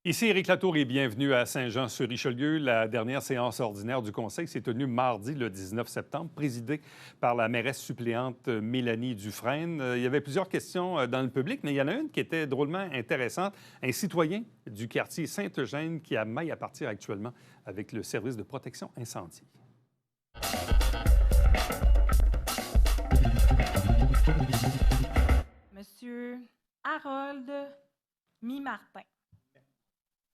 Ici Éric Latour et bienvenue à Saint-Jean-sur-Richelieu. La dernière séance ordinaire du Conseil s'est tenue mardi, le 19 septembre, présidée par la mairesse suppléante Mélanie Dufresne. Il y avait plusieurs questions dans le public, mais il y en a une qui était drôlement intéressante. Un citoyen du quartier Saint-Eugène qui a maille à partir actuellement avec le service de protection incendie. Monsieur Harold Mi-Martin.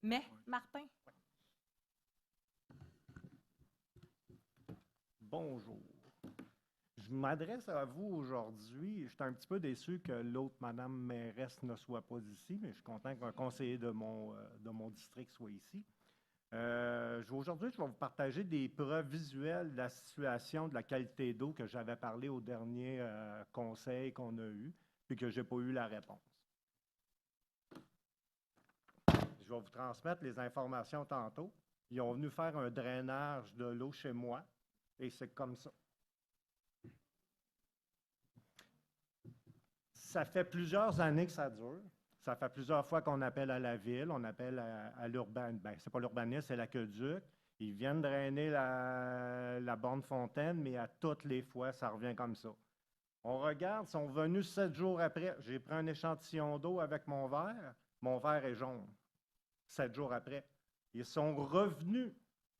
Mais, Martin? Bonjour. Je m'adresse à vous aujourd'hui. Je suis un petit peu déçu que l'autre Madame mairesse ne soit pas ici, mais je suis content qu'un conseiller de mon district soit ici. Aujourd'hui, je vais vous partager des preuves visuelles de la situation de la qualité d'eau que j'avais parlé au dernier conseil qu'on a eu, puis que je n'ai pas eu la réponse. Je vais vous transmettre les informations tantôt. Ils ont venu faire un drainage de l'eau chez moi et c'est comme ça. Ça fait plusieurs années que ça dure. Ça fait plusieurs fois qu'on appelle à la ville, on appelle à l'urbanisme. Bien, c'est pas l'urbanisme, c'est l'aqueduc. Ils viennent drainer la borne fontaine, mais à toutes les fois, ça revient comme ça. On regarde, ils sont venus 7 jours après. J'ai pris un échantillon d'eau avec mon verre. Mon verre est jaune. 7 jours après. Ils sont revenus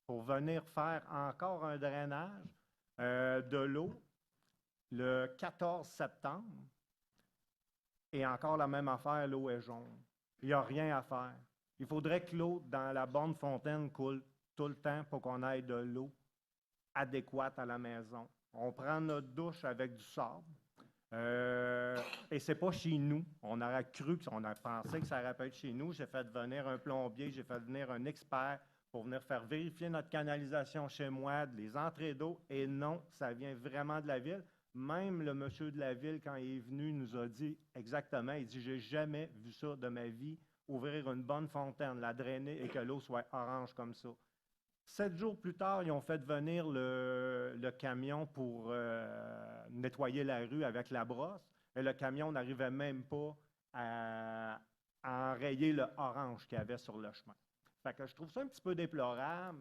pour venir faire encore un drainage de l'eau le 14 septembre. Et encore la même affaire, l'eau est jaune. Il n'y a rien à faire. Il faudrait que l'eau dans la borne fontaine coule tout le temps pour qu'on ait de l'eau adéquate à la maison. On prend notre douche avec du sable. Et c'est pas chez nous. On aurait cru, on a pensé que ça aurait pu être chez nous. J'ai fait venir un plombier, j'ai fait venir un expert pour venir faire vérifier notre canalisation chez moi, les entrées d'eau. Et non, ça vient vraiment de la ville. Même le monsieur de la ville, quand il est venu, nous a dit exactement, il dit, j'ai jamais vu ça de ma vie, ouvrir une bonne fontaine, la drainer et que l'eau soit orange comme ça. 7 jours plus tard, ils ont fait venir le camion pour nettoyer la rue avec la brosse. Et le camion n'arrivait même pas à enrayer le orange qu'il y avait sur le chemin. Fait que je trouve ça un petit peu déplorable.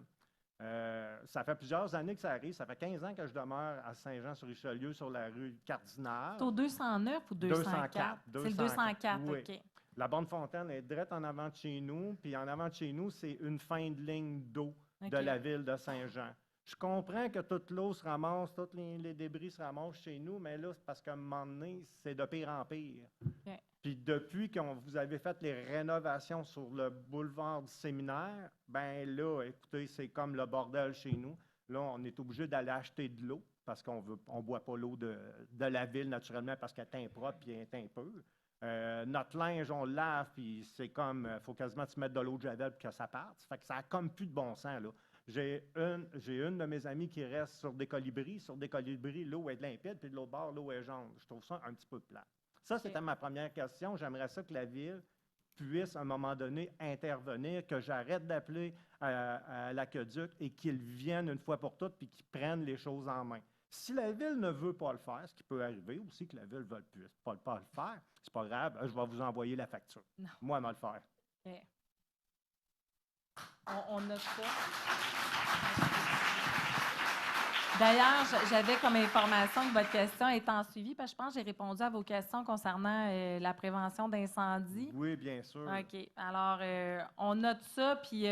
Ça fait plusieurs années que ça arrive. Ça fait 15 ans que je demeure à Saint-Jean-sur-Richelieu, sur la rue Cardinal. C'est au 209 ou 204? C'est le 204, oui. OK. La borne fontaine est direct en avant de chez nous. Puis en avant de chez nous, c'est une fin de ligne d'eau de la ville de Saint-Jean. Je comprends que toute l'eau se ramasse, tous les débris se ramassent chez nous, mais là, c'est parce qu'à un moment donné, c'est de pire en pire. Okay. Puis depuis que vous avez fait les rénovations sur le boulevard du Séminaire, ben là, écoutez, c'est comme le bordel chez nous. Là, on est obligé d'aller acheter de l'eau parce qu'on ne boit pas l'eau de la ville naturellement parce qu'elle est impropre et elle est impure. Notre linge, on le lave, puis c'est comme, il faut quasiment se mettre de l'eau de javel pour que ça parte. Ça fait que ça n'a comme plus de bon sens, là. J'ai une de mes amies qui reste sur des colibris. Sur des colibris, l'eau est limpide, puis de l'autre bord, l'eau est jaune. Je trouve ça un petit peu plat. Ça, c'était ma première question. J'aimerais ça que la ville puisse, à un moment donné, intervenir, que j'arrête d'appeler à l'aqueduc et qu'ils viennent une fois pour toutes, puis qu'ils prennent les choses en main. Si la ville ne veut pas le faire, ce qui peut arriver aussi que la ville ne veuille pas le faire, c'est pas grave, je vais vous envoyer la facture. Non. Moi, je vais le faire. Okay. On note ça. D'ailleurs, j'avais comme information que votre question étant suivie, parce que je pense que j'ai répondu à vos questions concernant la prévention d'incendie. Oui, bien sûr. OK. Alors, on note ça, puis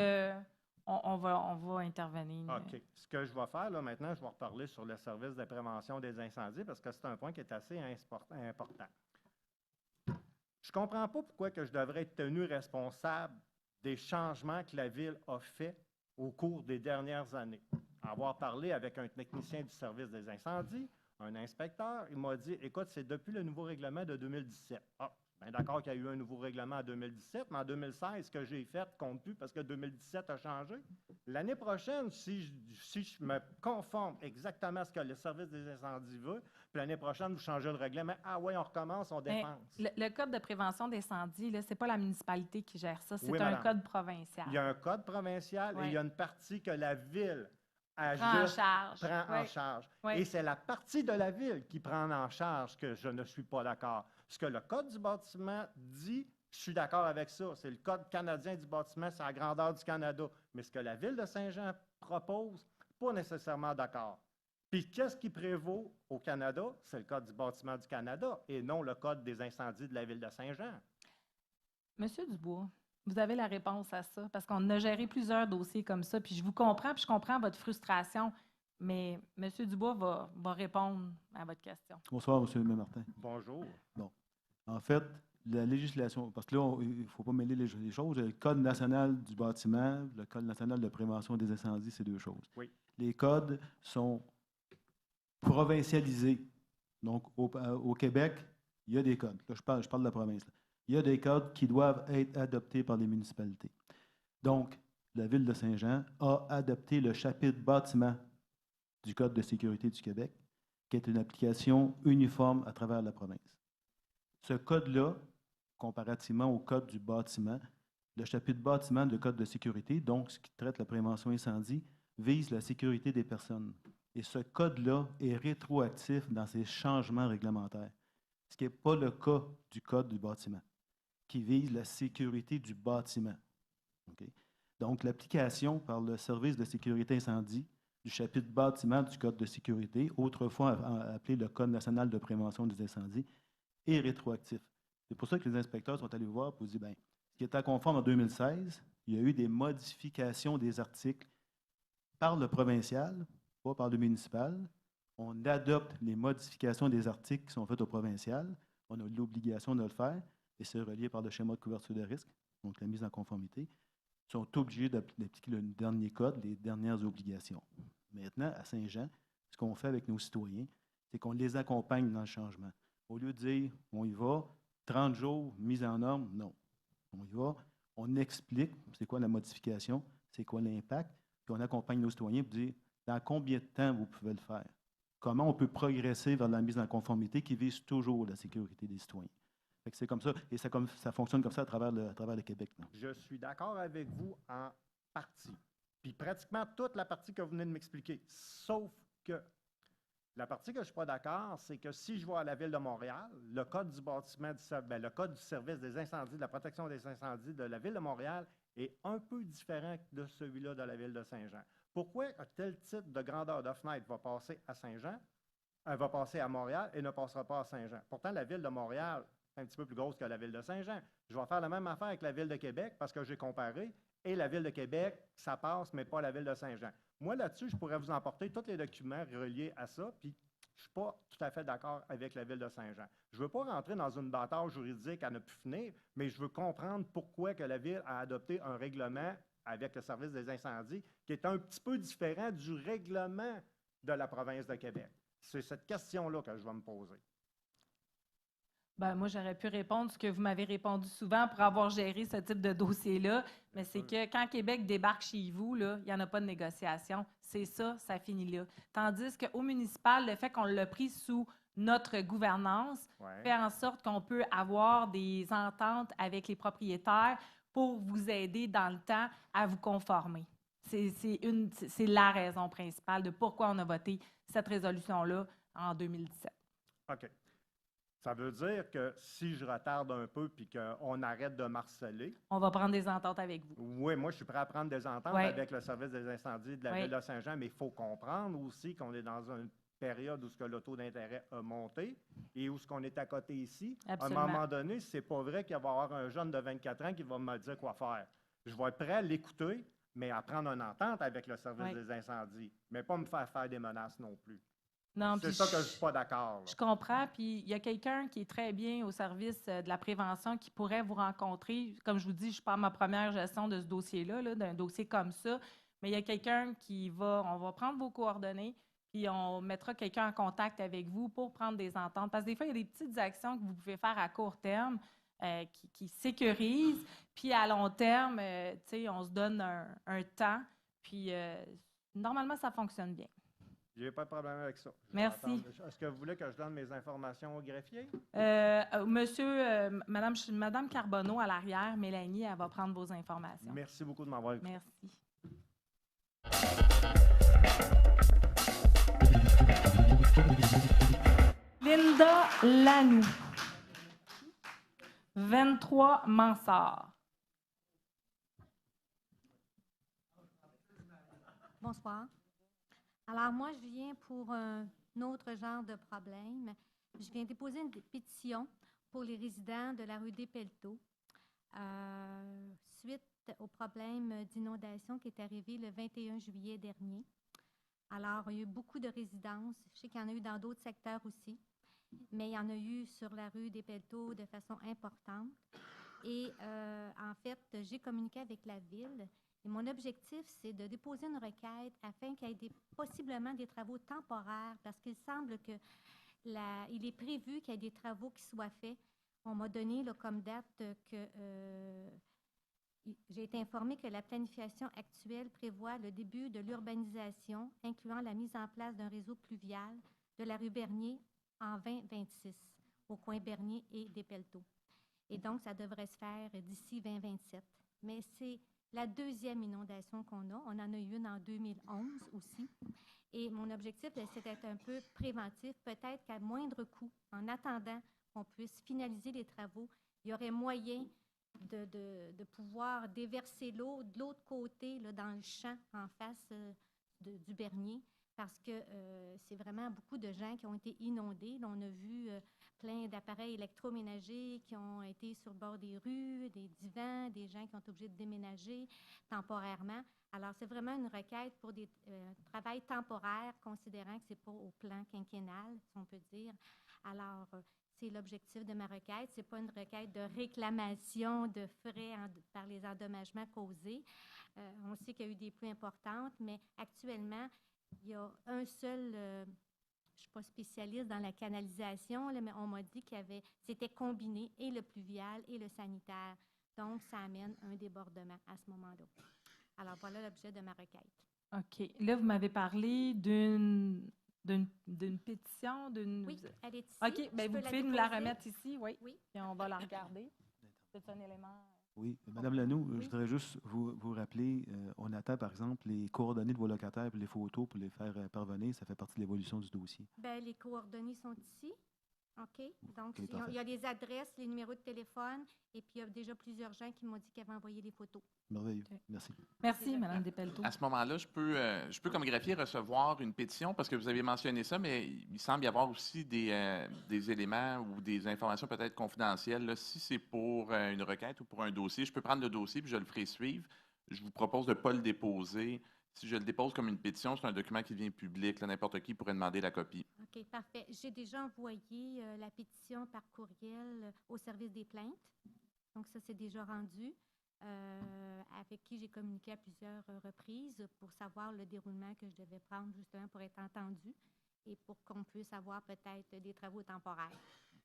on va intervenir. OK. Ce que je vais faire, là, maintenant, je vais reparler sur le service de prévention des incendies, parce que c'est un point qui est assez important. Je ne comprends pas pourquoi que je devrais être tenu responsable des changements que la Ville a faits au cours des dernières années. Avoir parlé avec un technicien du service des incendies, un inspecteur, il m'a dit, écoute, c'est depuis le nouveau règlement de 2017. Ah, bien d'accord qu'il y a eu un nouveau règlement en 2017, mais en 2016, ce que j'ai fait compte plus parce que 2017 a changé. L'année prochaine, si je me conforme exactement à ce que le service des incendies veut, puis l'année prochaine, vous changez le règlement, ah oui, on recommence, on dépense. Le code de prévention d'incendie, ce n'est pas la municipalité qui gère ça, c'est Oui, un madame. code provincial. Il y a un code provincial et il y a une partie que la Ville prend en charge. Oui. Et c'est la partie de la Ville qui prend en charge que je ne suis pas d'accord. Ce que le Code du bâtiment dit Je suis d'accord avec ça. C'est le Code canadien du bâtiment, c'est la grandeur du Canada. Mais ce que la Ville de Saint-Jean propose, pas nécessairement d'accord. Puis qu'est-ce qui prévaut au Canada? C'est le Code du bâtiment du Canada et non le Code des incendies de la Ville de Saint-Jean. Monsieur Dubois, vous avez la réponse à ça, parce qu'on a géré plusieurs dossiers comme ça, puis je vous comprends, puis je comprends votre frustration, mais Monsieur Dubois va répondre à votre question. Bonsoir, M. Martin. Bonjour. Bon. En fait, la législation, parce que là, il ne faut pas mêler les choses. Le Code national du bâtiment, le Code national de prévention des incendies, c'est deux choses. Oui. Les codes sont provincialisés. Donc, au Québec, il y a des codes. Là, je parle de la province. Là. Il y a des codes qui doivent être adoptés par les municipalités. Donc, la Ville de Saint-Jean a adopté le chapitre bâtiment du Code de sécurité du Québec, qui est une application uniforme à travers la province. Ce code-là, comparativement au Code du bâtiment, le chapitre bâtiment du Code de sécurité, donc ce qui traite la prévention incendie, vise la sécurité des personnes. Et ce code-là est rétroactif dans ses changements réglementaires, ce qui n'est pas le cas du Code du bâtiment, qui vise la sécurité du bâtiment. Okay? Donc, l'application par le service de sécurité incendie du chapitre bâtiment du Code de sécurité, autrefois appelé le Code national de prévention des incendies, est rétroactif. C'est pour ça que les inspecteurs sont allés voir pour dire, bien, ce qui était conforme en 2016, il y a eu des modifications des articles par le provincial, pas par le municipal. On adopte les modifications des articles qui sont faites au provincial. On a l'obligation de le faire, et c'est relié par le schéma de couverture de risque, donc la mise en conformité. Ils sont obligés d'appliquer le dernier code, les dernières obligations. Maintenant, à Saint-Jean, ce qu'on fait avec nos citoyens, c'est qu'on les accompagne dans le changement. Au lieu de dire, on y va, 30 jours, mise en norme, non. On y va, on explique c'est quoi la modification, c'est quoi l'impact, puis on accompagne nos citoyens pour dire, dans combien de temps vous pouvez le faire? Comment on peut progresser vers la mise en conformité qui vise toujours la sécurité des citoyens? Fait que c'est comme ça, et ça fonctionne comme ça à travers le Québec. Non? Je suis d'accord avec vous en partie. Puis pratiquement toute la partie que vous venez de m'expliquer. Sauf que la partie que je ne suis pas d'accord, c'est que si je vais à la Ville de Montréal, le Code du bâtiment, le Code du service des incendies, de la protection des incendies de la Ville de Montréal est un peu différent de celui-là de la Ville de Saint-Jean. Pourquoi un tel type de grandeur de fenêtre va passer à Saint-Jean, va passer à Montréal et ne passera pas à Saint-Jean? Pourtant, la Ville de Montréal est un petit peu plus grosse que la Ville de Saint-Jean. Je vais faire la même affaire avec la Ville de Québec parce que j'ai comparé, et la Ville de Québec, ça passe, mais pas la Ville de Saint-Jean. Moi, là-dessus, je pourrais vous emporter tous les documents reliés à ça, puis je ne suis pas tout à fait d'accord avec la Ville de Saint-Jean. Je ne veux pas rentrer dans une bataille juridique à ne plus finir, mais je veux comprendre pourquoi que la Ville a adopté un règlement avec le service des incendies qui est un petit peu différent du règlement de la province de Québec. C'est cette question-là que je vais me poser. Bien, moi, j'aurais pu répondre ce que vous m'avez répondu souvent pour avoir géré ce type de dossier-là, mais c'est que quand Québec débarque chez vous, là, il n'y en a pas de négociation. C'est ça, ça finit là. Tandis qu'au municipal, le fait qu'on l'a pris sous notre gouvernance fait en sorte qu'on peut avoir des ententes avec les propriétaires pour vous aider dans le temps à vous conformer. C'est la raison principale de pourquoi on a voté cette résolution-là en 2017. OK. Ça veut dire que si je retarde un peu puis qu'on arrête de marceler... On va prendre des ententes avec vous. Oui, moi, je suis prêt à prendre des ententes avec le service des incendies de la Ville de Saint-Jean, mais il faut comprendre aussi qu'on est dans une période où le taux d'intérêt a monté et où ce qu'on est à côté ici. Absolument. À un moment donné, c'est pas vrai qu'il va y avoir un jeune de 24 ans qui va me dire quoi faire. Je vais être prêt à l'écouter, mais à prendre une entente avec le service des incendies, mais pas me faire des menaces non plus. C'est ça que je ne suis pas d'accord. Je comprends. Puis il y a quelqu'un qui est très bien au service de la prévention qui pourrait vous rencontrer. Comme je vous dis, je parle ma première gestion de ce dossier-là, d'un dossier comme ça. Mais il y a quelqu'un on va prendre vos coordonnées, puis on mettra quelqu'un en contact avec vous pour prendre des ententes. Parce que des fois, il y a des petites actions que vous pouvez faire à court terme qui sécurisent. Puis à long terme, on se donne un temps. Puis normalement, ça fonctionne bien. Je n'ai pas de problème avec ça. Merci. Est-ce que vous voulez que je donne mes informations au greffier? Madame Carbonneau à l'arrière, Mélanie, elle va prendre vos informations. Merci beaucoup de m'avoir écouté. Merci. Linda Lanoux. 23 Mansart. Bonsoir. Alors, moi, je viens pour un autre genre de problème. Je viens déposer une pétition pour les résidents de la rue des Pelleteaux suite au problème d'inondation qui est arrivé le 21 juillet dernier. Alors, il y a eu beaucoup de résidences. Je sais qu'il y en a eu dans d'autres secteurs aussi, mais il y en a eu sur la rue des Pelleteaux de façon importante. Et en fait, j'ai communiqué avec la Ville. Et mon objectif, c'est de déposer une requête afin qu'il y ait possiblement des travaux temporaires, parce qu'il semble que il est prévu qu'il y ait des travaux qui soient faits. On m'a donné là, comme date que j'ai été informée que la planification actuelle prévoit le début de l'urbanisation, incluant la mise en place d'un réseau pluvial de la rue Bernier en 2026, au coin Bernier et des Pelleteaux. Et donc, ça devrait se faire d'ici 2027. Mais c'est la deuxième inondation qu'on a. On en a eu une en 2011 aussi. Et mon objectif, c'est d'être un peu préventif, peut-être qu'à moindre coût, en attendant qu'on puisse finaliser les travaux, il y aurait moyen de pouvoir déverser l'eau de l'autre côté, là, dans le champ en face du Bernier, parce que c'est vraiment beaucoup de gens qui ont été inondés. Là, on a vu plein d'appareils électroménagers qui ont été sur le bord des rues, des divans, des gens qui ont été obligés de déménager temporairement. Alors, c'est vraiment une requête pour des travails temporaires, considérant que ce n'est pas au plan quinquennal, si on peut dire. Alors, c'est l'objectif de ma requête. Ce n'est pas une requête de réclamation de frais par les endommagements causés. On sait qu'il y a eu des pluies importantes, mais actuellement, il y a un seul... je ne suis pas spécialiste dans la canalisation, là, mais on m'a dit c'était combiné, et le pluvial et le sanitaire. Donc, ça amène un débordement à ce moment-là. Alors, voilà l'objet de ma requête. OK. Là, vous m'avez parlé d'une pétition, d'une... Oui, elle est ici. OK, bien, vous pouvez nous la remettre ici, oui. Oui. Puis on va la regarder. C'est un élément... Oui, Madame Lanoux, Oui. je voudrais juste vous rappeler, on attend par exemple les coordonnées de vos locataires et les photos pour les faire parvenir. Ça fait partie de l'évolution du dossier. Bien, les coordonnées sont ici. OK. Donc, OK, il y a les adresses, les numéros de téléphone, et puis il y a déjà plusieurs gens qui m'ont dit qu'ils avaient envoyé les photos. Merveilleux. OK. Merci. Merci, Mme Despelteaux. À ce moment-là, je peux comme greffier recevoir une pétition parce que vous avez mentionné ça, mais il semble y avoir aussi des éléments ou des informations peut-être confidentielles. Là. Si c'est pour une requête ou pour un dossier, je peux prendre le dossier puis je le ferai suivre. Je vous propose de ne pas le déposer. Si je le dépose comme une pétition, c'est un document qui devient public. Là, n'importe qui pourrait demander la copie. OK, parfait. J'ai déjà envoyé la pétition par courriel au service des plaintes. Donc, ça, c'est déjà rendu. Avec qui j'ai communiqué à plusieurs reprises pour savoir le déroulement que je devais prendre justement pour être entendue et pour qu'on puisse avoir peut-être des travaux temporaires.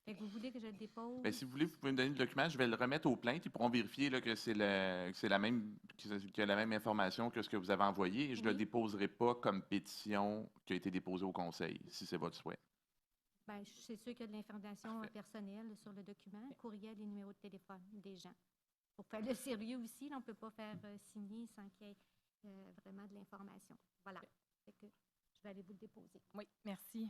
Fait que vous voulez que je le dépose? Bien, si vous voulez, vous pouvez me donner le document. Je vais le remettre aux plaintes. Ils pourront vérifier là, que qu'il y a la même information que ce que vous avez envoyé. Et je ne le Oui. déposerai pas comme pétition qui a été déposée au conseil, si c'est votre souhait. Bien, c'est sûr qu'il y a de l'information personnelle sur le document, courriel et numéro de téléphone des gens. Pour faire le sérieux aussi, là, on ne peut pas faire signer sans qu'il y ait vraiment de l'information. Voilà. Fait que je vais aller vous le déposer. Oui, merci.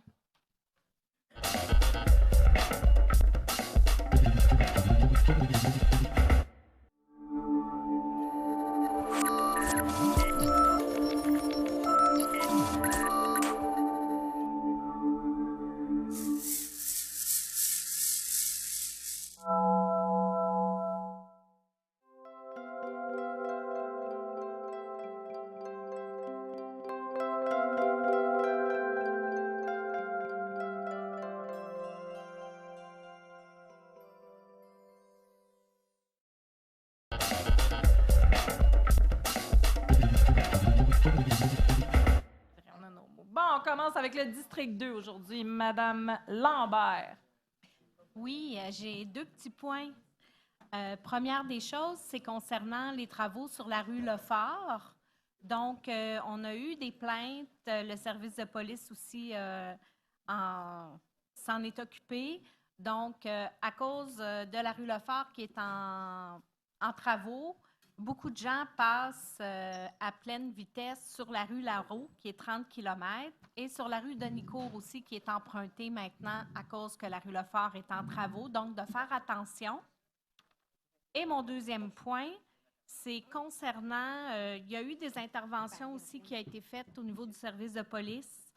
Bon, on commence avec le district 2 aujourd'hui. Madame Lambert. Oui, j'ai deux petits points. Première des choses, c'est concernant les travaux sur la rue Lefort. Donc, on a eu des plaintes. Le service de police aussi s'en est occupé. Donc, à cause de la rue Lefort qui est en travaux, beaucoup de gens passent à pleine vitesse sur la rue Larreau, qui est 30 km, et sur la rue Denicourt aussi, qui est empruntée maintenant à cause que la rue Lefort est en travaux. Donc, de faire attention. Et mon deuxième point, c'est concernant, il y a eu des interventions aussi qui ont été faites au niveau du service de police,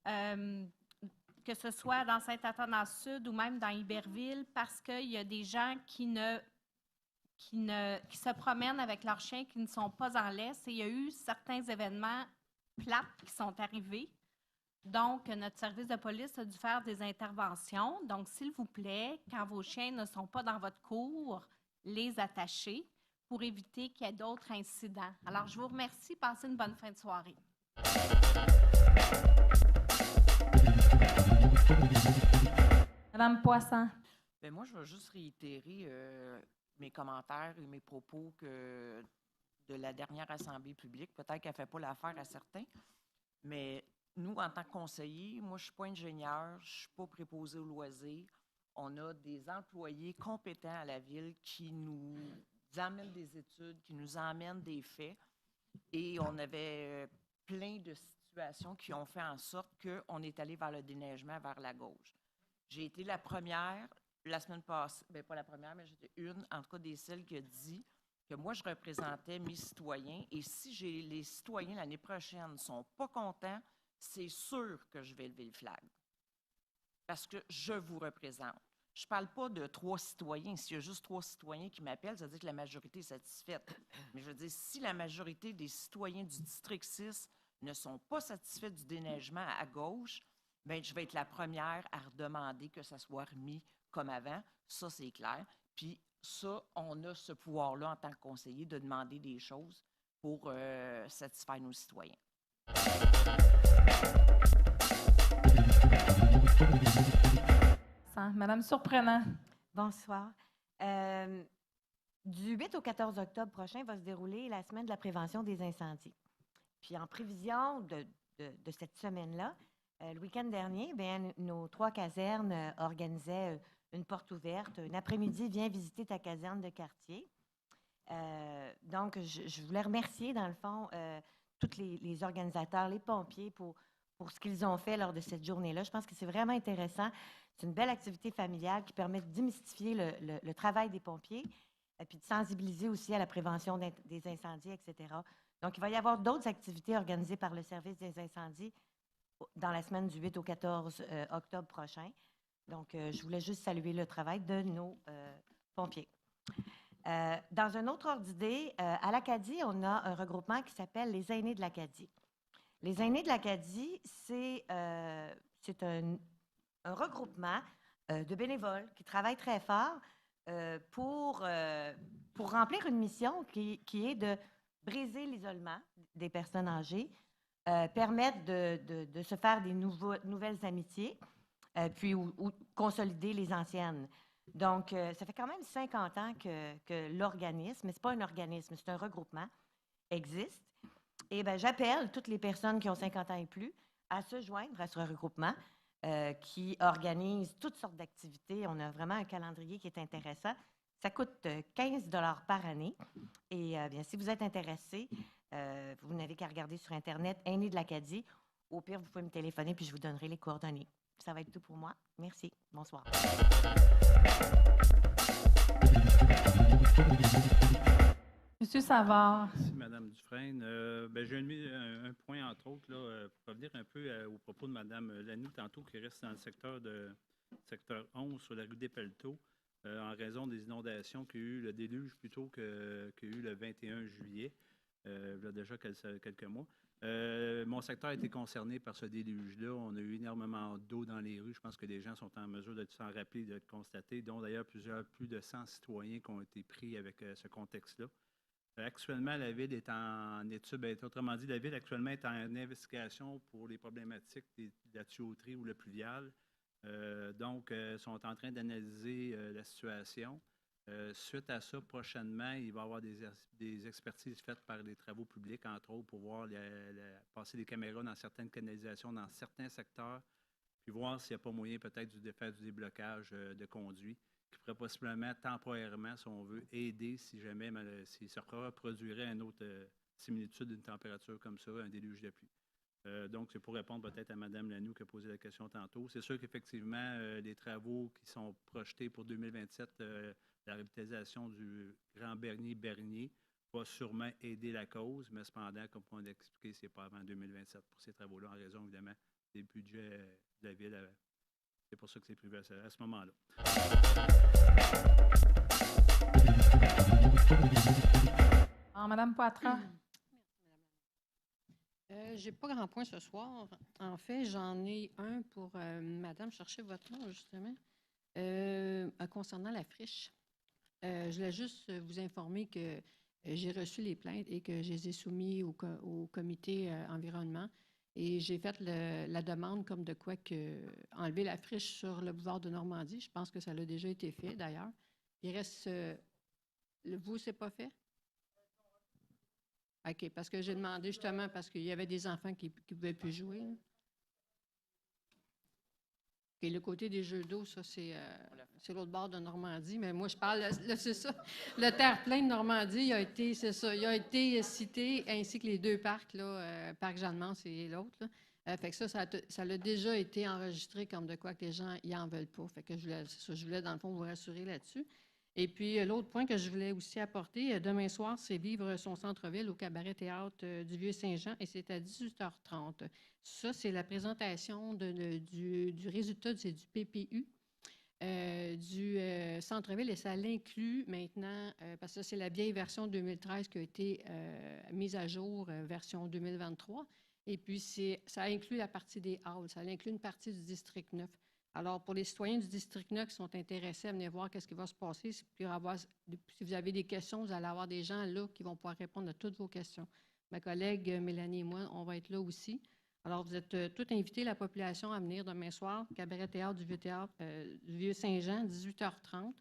que ce soit dans Saint-Athanas-Sud ou même dans Iberville, parce qu'il y a des gens qui se promènent avec leurs chiens qui ne sont pas en laisse. Et il y a eu certains événements plates qui sont arrivés. Donc, notre service de police a dû faire des interventions. Donc, s'il vous plaît, quand vos chiens ne sont pas dans votre cour, les attacher pour éviter qu'il y ait d'autres incidents. Alors, je vous remercie. Passez une bonne fin de soirée. Madame Poisson. Bien, moi, je vais juste réitérer mes commentaires et mes propos de la dernière assemblée publique. Peut-être qu'elle ne fait pas l'affaire à certains, mais nous, en tant que conseillers, moi, je ne suis pas ingénieur, je ne suis pas préposé au loisir. On a des employés compétents à la ville qui nous amènent des études, qui nous amènent des faits. Et on avait plein de situations qui ont fait en sorte qu'on est allé vers le déneigement vers la gauche. J'ai été la première, la semaine passée, bien pas la première, mais j'étais une, en tout cas des celles qui a dit que moi, je représentais mes citoyens. Et si les citoyens l'année prochaine ne sont pas contents, c'est sûr que je vais lever le flag. Parce que je vous représente. Je ne parle pas de 3 citoyens. S'il y a juste 3 citoyens qui m'appellent, ça veut dire que la majorité est satisfaite. Mais je veux dire, si la majorité des citoyens du district 6 ne sont pas satisfaits du déneigement à gauche, bien, je vais être la première à redemander que ça soit remis comme avant. Ça, c'est clair. Puis ça, on a ce pouvoir-là en tant que conseiller de demander des choses pour satisfaire nos citoyens. Madame Surprenant. Bonsoir. Du 8 au 14 octobre prochain va se dérouler la semaine de la prévention des incendies. Puis en prévision de cette semaine-là, le week-end dernier, bien, nos 3 casernes organisaient une porte ouverte. Un après-midi, viens visiter ta caserne de quartier. Donc, je voulais remercier, dans le fond, tous les organisateurs, les pompiers, pour ce qu'ils ont fait lors de cette journée-là. Je pense que c'est vraiment intéressant. C'est une belle activité familiale qui permet de démystifier le travail des pompiers et puis de sensibiliser aussi à la prévention des incendies, etc. Donc, il va y avoir d'autres activités organisées par le service des incendies dans la semaine du 8 au 14 octobre prochain. Donc, je voulais juste saluer le travail de nos pompiers. Dans un autre ordre d'idée, à l'Acadie, on a un regroupement qui s'appelle les Aînés de l'Acadie. Les Aînés de l'Acadie, c'est un regroupement de bénévoles qui travaillent très fort pour remplir une mission qui est de briser l'isolement des personnes âgées, permettre de se faire des nouvelles amitiés, puis ou consolider les anciennes. Donc, ça fait quand même 50 ans que l'organisme, mais ce n'est pas un organisme, c'est un regroupement, existe. Et bien, j'appelle toutes les personnes qui ont 50 ans et plus à se joindre à ce regroupement qui organise toutes sortes d'activités. On a vraiment un calendrier qui est intéressant. Ça coûte 15 $ par année. Et bien, si vous êtes intéressé, vous n'avez qu'à regarder sur Internet, Aînés de l'Acadie. Au pire, vous pouvez me téléphoner puis je vous donnerai les coordonnées. Ça va être tout pour moi. Merci. Bonsoir. Monsieur Savard. Merci, Mme Dufresne. J'ai mis un point, entre autres, là, pour revenir un peu au propos de Mme Lanoux, tantôt, qui reste dans le secteur 11, sur la rue des Pelleteaux, en raison des inondations qu'il y a eu, le déluge plutôt qu'il y a eu le 21 juillet, il y a déjà quelques mois. Mon secteur a été concerné par ce déluge-là. On a eu énormément d'eau dans les rues. Je pense que les gens sont en mesure de s'en rappeler, de le constater, dont d'ailleurs plus de 100 citoyens qui ont été pris avec ce contexte-là. Actuellement, la Ville est en étude. Autrement dit, la Ville actuellement est en investigation pour les problématiques de la tuyauterie ou le pluvial. Donc, ils sont en train d'analyser la situation. Suite à ça, prochainement, il va y avoir des expertises faites par les travaux publics, entre autres, pour voir passer des caméras dans certaines canalisations, dans certains secteurs, puis voir s'il n'y a pas moyen peut-être de faire du déblocage de conduits, qui pourrait possiblement, temporairement, si on veut, aider si jamais s'il se reproduirait une autre similitude d'une température comme ça, un déluge de pluie. Donc, c'est pour répondre peut-être à Mme Lanoux qui a posé la question tantôt. C'est sûr qu'effectivement, les travaux qui sont projetés pour 2027, la revitalisation du Grand Bernier va sûrement aider la cause, mais cependant, comme on l'a expliqué, ce n'est pas avant 2027 pour ces travaux-là, en raison, évidemment, des budgets de la Ville. C'est pour ça que c'est prévu à ce moment-là. Alors, Madame Poitras. Je n'ai pas grand point ce soir. En fait, j'en ai un pour Madame, cherchez votre nom, justement, concernant la friche. Je voulais juste vous informer que j'ai reçu les plaintes et que je les ai soumis au comité environnement. Et j'ai fait la demande comme de quoi que enlever la friche sur le boulevard de Normandie. Je pense que ça a déjà été fait, d'ailleurs. Il reste... vous, c'est pas fait? OK, parce que j'ai demandé justement parce qu'il y avait des enfants qui ne pouvaient plus jouer. Là. Et le côté des jeux d'eau, ça, c'est l'autre bord de Normandie. Mais moi, je parle, là, c'est ça. Le terre-plein de Normandie, il a été cité, ainsi que les deux parcs, là, Parc Jeanne-Mance et l'autre. Fait que ça a déjà été enregistré comme de quoi que les gens y en veulent pas. Fait que je voulais, dans le fond, vous rassurer là-dessus. Et puis, l'autre point que je voulais aussi apporter, demain soir, c'est Vivre son centre-ville au cabaret-théâtre du Vieux-Saint-Jean et c'est à 18h30. Ça, c'est la présentation du résultat du PPU du centre-ville et ça l'inclut maintenant, parce que c'est la vieille version 2013 qui a été mise à jour, version 2023. Et puis, ça inclut la partie des halls, ça inclut une partie du district 9. Alors, pour les citoyens du district 9 qui sont intéressés à venir voir ce qui va se passer, si vous avez des questions, vous allez avoir des gens là qui vont pouvoir répondre à toutes vos questions. Ma collègue Mélanie et moi, on va être là aussi. Alors, vous êtes tous invités, la population, à venir demain soir, cabaret-théâtre du Vieux-Saint-Jean, 18h30.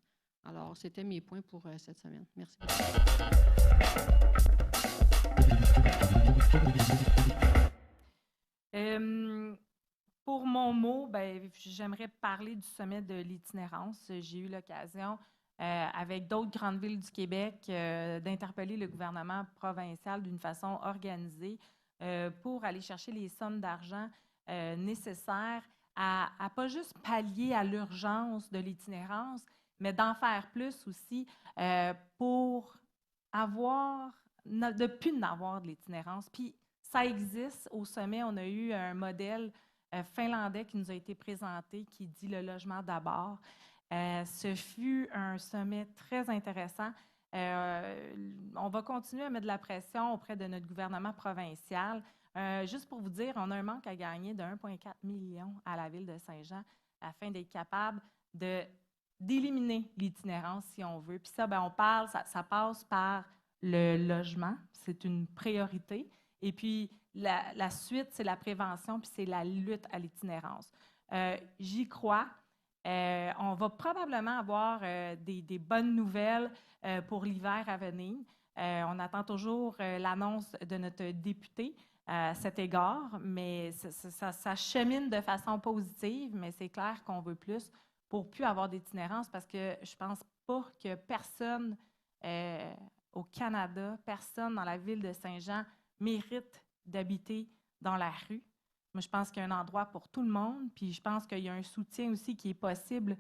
Alors, c'était mes points pour cette semaine. Merci beaucoup. Pour mon mot, j'aimerais parler du sommet de l'itinérance. J'ai eu l'occasion, avec d'autres grandes villes du Québec, d'interpeller le gouvernement provincial d'une façon organisée pour aller chercher les sommes d'argent nécessaires à pas juste pallier à l'urgence de l'itinérance, mais d'en faire plus aussi pour de plus en avoir de l'itinérance. Puis ça existe. Au sommet, on a eu un modèle finlandais qui nous a été présenté, qui dit le logement d'abord. Ce fut un sommet très intéressant. On va continuer à mettre de la pression auprès de notre gouvernement provincial. Juste pour vous dire, on a un manque à gagner de 1,4 million à la ville de Saint-Jean afin d'être capable d'éliminer l'itinérance, si on veut. Puis ça, ça passe par le logement. C'est une priorité. Et puis, la suite, c'est la prévention, puis c'est la lutte à l'itinérance. J'y crois. On va probablement avoir des bonnes nouvelles pour l'hiver à venir. On attend toujours l'annonce de notre député à cet égard, mais ça chemine de façon positive, mais c'est clair qu'on veut plus pour plus avoir d'itinérance parce que je pense pas que personne au Canada, personne dans la ville de Saint-Jean mérite d'habiter dans la rue. Moi, je pense qu'il y a un endroit pour tout le monde, puis je pense qu'il y a un soutien aussi qui est possible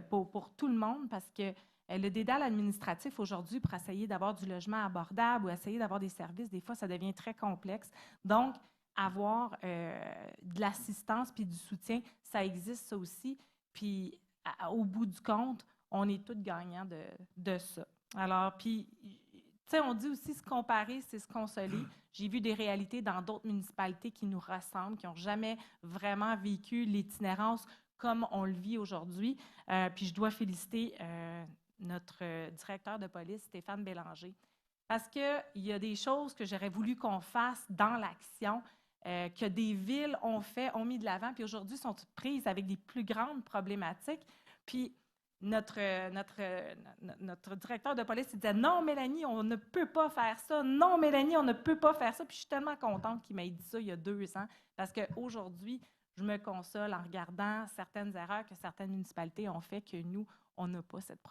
pour tout le monde parce que le dédale administratif aujourd'hui pour essayer d'avoir du logement abordable ou essayer d'avoir des services, des fois, ça devient très complexe. Donc, avoir de l'assistance puis du soutien, ça existe ça aussi. Puis, au bout du compte, on est tous gagnants de ça. Alors, puis, tu sais, on dit aussi se comparer, c'est se consoler. J'ai vu des réalités dans d'autres municipalités qui nous ressemblent, qui n'ont jamais vraiment vécu l'itinérance comme on le vit aujourd'hui. Puis je dois féliciter notre directeur de police, Stéphane Bélanger, parce qu'il y a des choses que j'aurais voulu qu'on fasse dans l'action, que des villes ont mis de l'avant, puis aujourd'hui sont prises avec des plus grandes problématiques. Puis notre directeur de police il disait « Non, Mélanie, on ne peut pas faire ça. Non, Mélanie, on ne peut pas faire ça. » Puis je suis tellement contente qu'il m'ait dit ça il y a 2 ans, parce qu'aujourd'hui, je me console en regardant certaines erreurs que certaines municipalités ont fait que nous, on n'a pas cette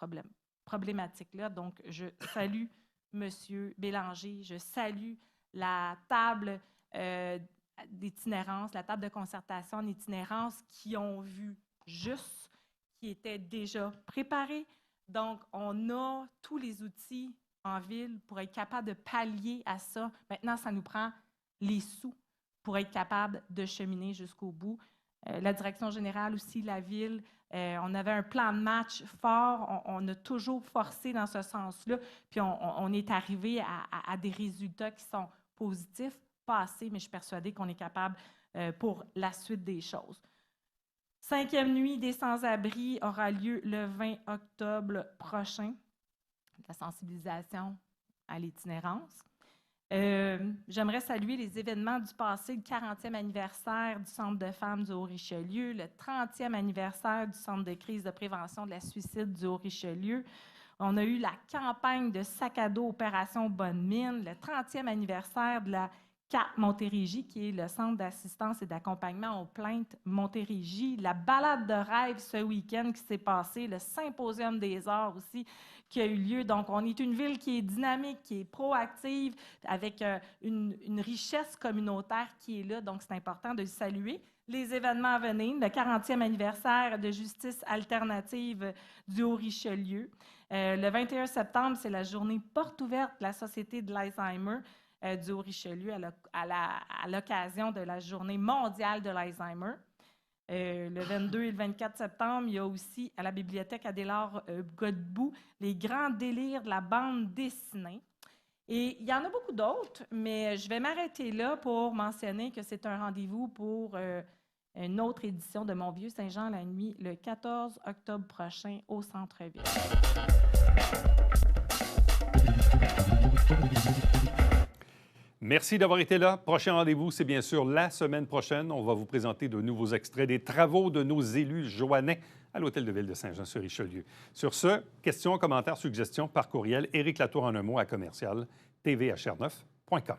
problématique-là. Donc, je salue M. Bélanger, je salue la table d'itinérance, la table de concertation en itinérance qui ont vu juste, qui étaient déjà préparés. Donc, on a tous les outils en ville pour être capable de pallier à ça. Maintenant, ça nous prend les sous pour être capable de cheminer jusqu'au bout. La direction générale aussi, la ville, on avait un plan de match fort. On a toujours forcé dans ce sens-là. Puis on est arrivé à des résultats qui sont positifs, pas assez, mais je suis persuadée qu'on est capable pour la suite des choses. 5e nuit des sans-abri aura lieu le 20 octobre prochain. La sensibilisation à l'itinérance. J'aimerais saluer les événements du passé, le 40e anniversaire du Centre de femmes du Haut-Richelieu, le 30e anniversaire du Centre de crise de prévention de la suicide du Haut-Richelieu. On a eu la campagne de sac à dos Opération Bonne Mine, le 30e anniversaire de la CAP Montérégie, qui est le Centre d'assistance et d'accompagnement aux plaintes Montérégie, la balade de rêve ce week-end qui s'est passé, le Symposium des arts aussi qui a eu lieu. Donc, on est une ville qui est dynamique, qui est proactive, avec une richesse communautaire qui est là. Donc, c'est important de le saluer. Les événements à venir, le 40e anniversaire de Justice alternative du Haut-Richelieu. Le 21 septembre, c'est la journée porte ouverte de la Société de l'Alzheimer du Haut-Richelieu à l'occasion de la Journée mondiale de l'Alzheimer. Le 22 et le 24 septembre, il y a aussi à la bibliothèque Adélard-Godbout les grands délires de la bande dessinée. Et il y en a beaucoup d'autres, mais je vais m'arrêter là pour mentionner que c'est un rendez-vous pour une autre édition de Mon Vieux Saint-Jean la nuit, le 14 octobre prochain au centre-ville. Merci d'avoir été là. Prochain rendez-vous, c'est bien sûr la semaine prochaine. On va vous présenter de nouveaux extraits des travaux de nos élus joannais à l'Hôtel de Ville de Saint-Jean-sur-Richelieu. Sur ce, questions, commentaires, suggestions par courriel, Éric Latour en un mot à commercial tvhr9.com.